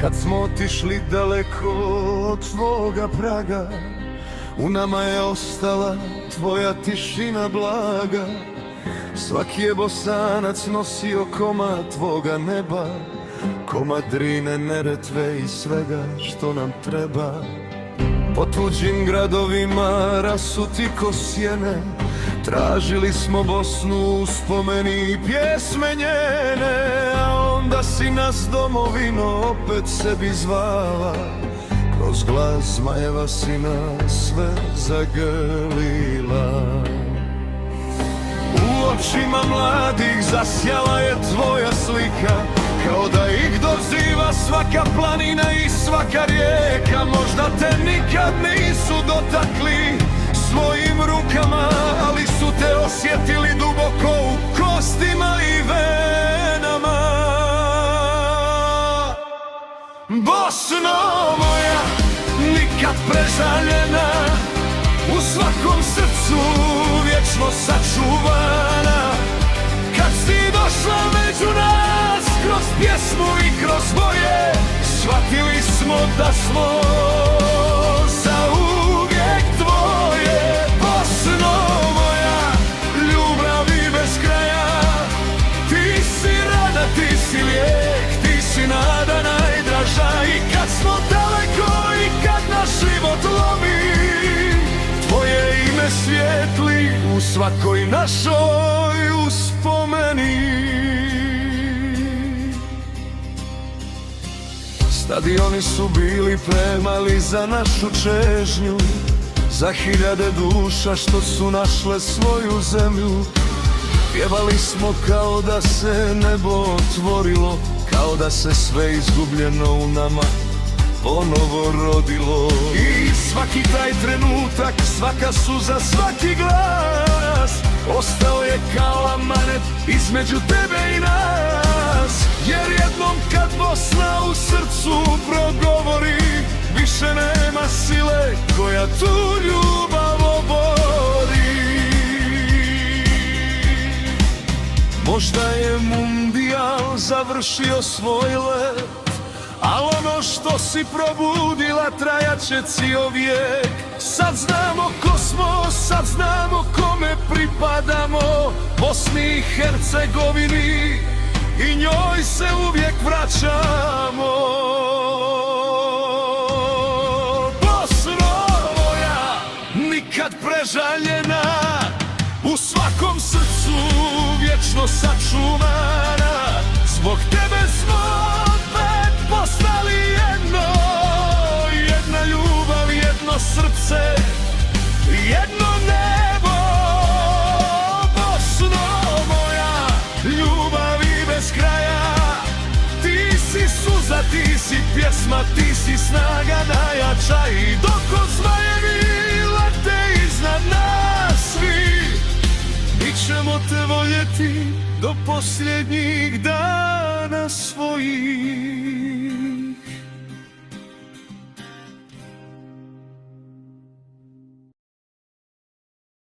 Kad smo otišli daleko od tvoga praga, u nama je ostala tvoja tišina blaga. Svaki je Bosanac nosio komad tvoga neba, komad Drine, Neretve i svega što nam treba. Po tuđim gradovima rasuti ko sjene, tražili smo Bosnu u spomeni i pjesme njene. A onda si nas domovino opet sebi zvala, kroz glas zmajeva si nas sve zagrlila. U očima mladih zasjala je tvoja slika, kao da ih doziva svaka planina i svaka rijeka. Možda te nikad nisu dotakli svojim rukama, ali su te osjetili duboko u kostima i venama. Bosno moja, nikad prežaljena, u svakom srcu vječno sačuvana. Kad si došla među nas, kroz pjesmu i kroz boje, shvatili smo da smo zauvijek tvoje. Bosno moja, ljubavi bez kraja, ti si rada, ti si lijek, ti si nada najdraža. I kad smo daleko i kad naš život lomi, tvoje ime svijetli u svakoj našoj uspomeni. Stadioni su bili premali za našu čežnju, za hiljade duša što su našle svoju zemlju. Pjevali smo kao da se nebo otvorilo, kao da se sve izgubljeno u nama ponovo rodilo. I svaki taj trenutak, svaka suza, svaki glas ostao je kao amanet između tebe i nas. Jer jednom kad Bosna u srcu progovori, više nema sile koja tu ljubav obori. Možda je mundijal završio svoj let, a ono što si probudila trajat će cijel vijek. Sad znamo ko smo, sad znamo kome pripadamo, Bosni i Hercegovini, i njoj se uvijek vraćamo. Bosno moja, nikad prežaljena, u svakom srcu vječno sačuvana. Zbog tebe smo postali jedno, jedna ljubav, jedno srce, jedno nebo. Bosno moja, ljubavi bez kraja, ti si suza, ti si pjesma, ti si snaga najjača. I dok zmajevi lete iznad nas svi, mi ćemo te voljeti do posljednjih dana svojih.